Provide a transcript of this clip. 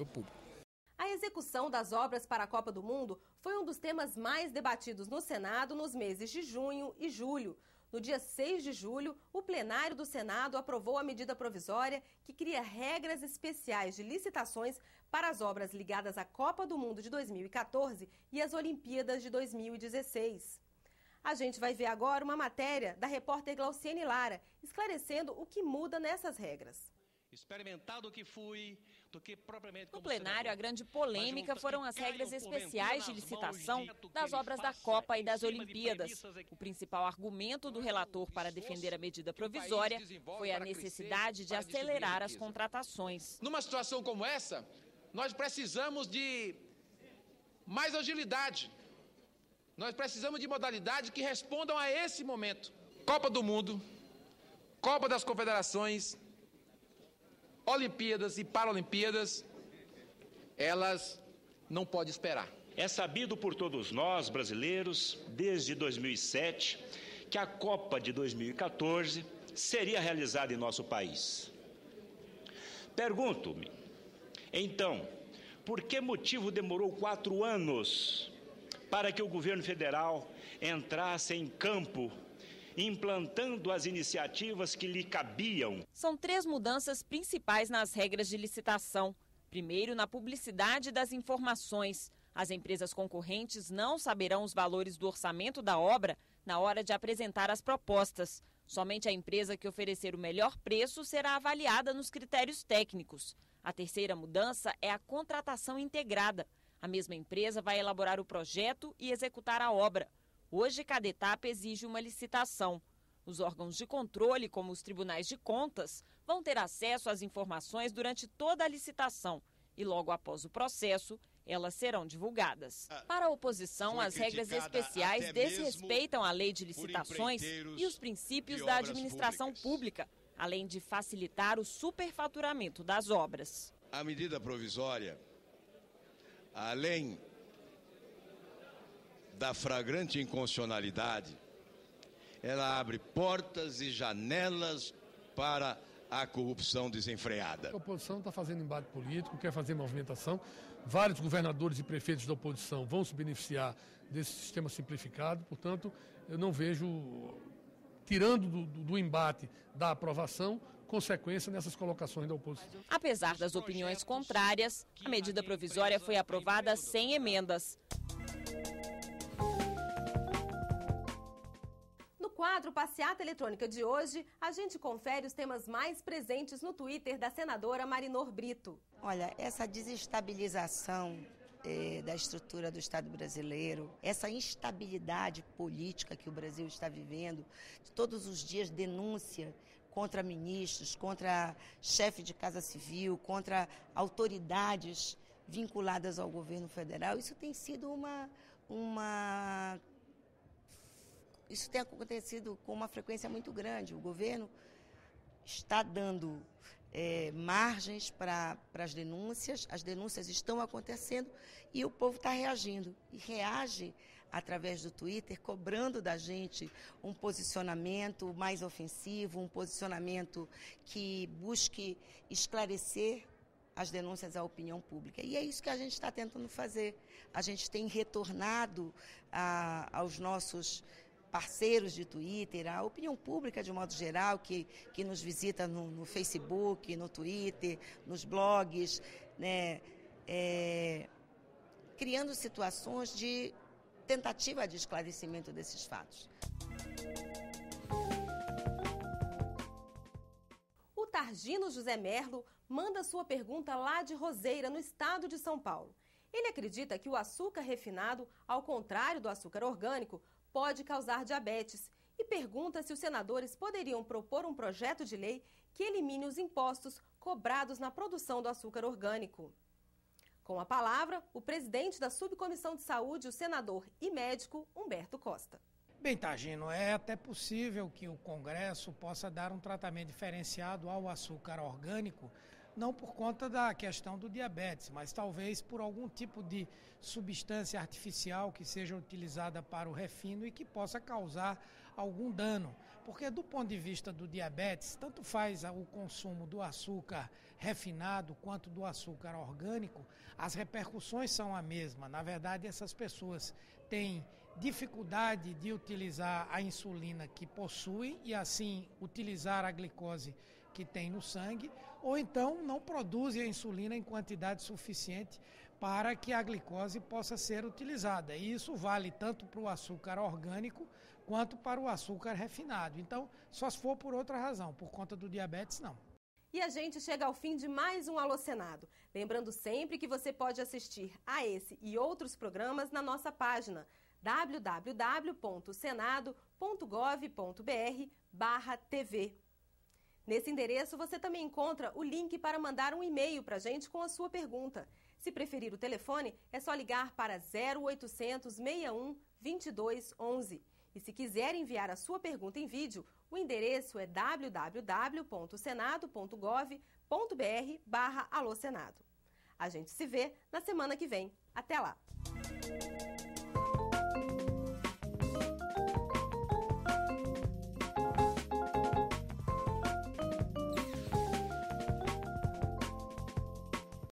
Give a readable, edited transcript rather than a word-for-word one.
público. A execução das obras para a Copa do Mundo foi um dos temas mais debatidos no Senado nos meses de junho e julho. No dia 6 de julho, o plenário do Senado aprovou a medida provisória que cria regras especiais de licitações para as obras ligadas à Copa do Mundo de 2014 e às Olimpíadas de 2016. A gente vai ver agora uma matéria da repórter Glauciene Lara, esclarecendo o que muda nessas regras. Experimentado que fui, do que propriamente no plenário, a grande polêmica foram as regras especiais de licitação das obras da Copa e das Olimpíadas. O principal argumento do relator para defender a medida provisória foi a necessidade de acelerar as contratações. Numa situação como essa, nós precisamos de mais agilidade. Nós precisamos de modalidades que respondam a esse momento. Copa do Mundo, Copa das Confederações, Olimpíadas e Paralimpíadas, elas não podem esperar. É sabido por todos nós, brasileiros, desde 2007, que a Copa de 2014 seria realizada em nosso país. Pergunto-me, então, por que motivo demorou 4 anos para que o governo federal entrasse em campo, implantando as iniciativas que lhe cabiam? São 3 mudanças principais nas regras de licitação. Primeiro, na publicidade das informações. As empresas concorrentes não saberão os valores do orçamento da obra na hora de apresentar as propostas. Somente a empresa que oferecer o melhor preço será avaliada nos critérios técnicos. A terceira mudança é a contratação integrada. A mesma empresa vai elaborar o projeto e executar a obra. Hoje, cada etapa exige uma licitação. Os órgãos de controle, como os tribunais de contas, vão ter acesso às informações durante toda a licitação e, logo após o processo, elas serão divulgadas. Para a oposição, as regras especiais desrespeitam a lei de licitações e os princípios da administração pública, além de facilitar o superfaturamento das obras. A medida provisória, além da flagrante inconstitucionalidade, ela abre portas e janelas para a corrupção desenfreada. A oposição está fazendo embate político, quer fazer movimentação. Vários governadores e prefeitos da oposição vão se beneficiar desse sistema simplificado. Portanto, eu não vejo, tirando do embate da aprovação, consequência nessas colocações da oposição. Apesar das opiniões contrárias, a medida provisória foi aprovada sem emendas. No quadro Passeata Eletrônica de hoje, a gente confere os temas mais presentes no Twitter da senadora Marinor Brito. Olha, essa desestabilização da estrutura do Estado brasileiro, essa instabilidade política que o Brasil está vivendo, todos os dias denúncia contra ministros, contra chefe de Casa Civil, contra autoridades vinculadas ao governo federal, isso tem sido Isso tem acontecido com uma frequência muito grande. O governo está dando margens para as denúncias estão acontecendo e o povo está reagindo. E reage através do Twitter, cobrando da gente um posicionamento mais ofensivo, um posicionamento que busque esclarecer as denúncias à opinião pública. E é isso que a gente está tentando fazer. A gente tem retornado aos nossos parceiros de Twitter, a opinião pública de modo geral, que nos visita no Facebook, no Twitter, nos blogs, né, criando situações de tentativa de esclarecimento desses fatos. O Targino José Merlo manda sua pergunta lá de Roseira, no estado de São Paulo. Ele acredita que o açúcar refinado, ao contrário do açúcar orgânico, pode causar diabetes e pergunta se os senadores poderiam propor um projeto de lei que elimine os impostos cobrados na produção do açúcar orgânico. Com a palavra, o presidente da Subcomissão de Saúde, o senador e médico Humberto Costa. Bem, Targino, é até possível que o Congresso possa dar um tratamento diferenciado ao açúcar orgânico, não por conta da questão do diabetes, mas talvez por algum tipo de substância artificial que seja utilizada para o refino e que possa causar algum dano. Porque do ponto de vista do diabetes, tanto faz o consumo do açúcar refinado quanto do açúcar orgânico, as repercussões são a mesma. Na verdade, essas pessoas têm dificuldade de utilizar a insulina que possuem e assim utilizar a glicose que tem no sangue, ou então não produzem a insulina em quantidade suficiente para que a glicose possa ser utilizada. E isso vale tanto para o açúcar orgânico quanto para o açúcar refinado. Então, só se for por outra razão, por conta do diabetes, não. E a gente chega ao fim de mais um Alô Senado. Lembrando sempre que você pode assistir a esse e outros programas na nossa página www.senado.gov.br/TV. Nesse endereço você também encontra o link para mandar um e-mail para a gente com a sua pergunta. Se preferir o telefone, é só ligar para 0800 61 22 11. E se quiser enviar a sua pergunta em vídeo, o endereço é www.senado.gov.br/alô Senado. A gente se vê na semana que vem. Até lá!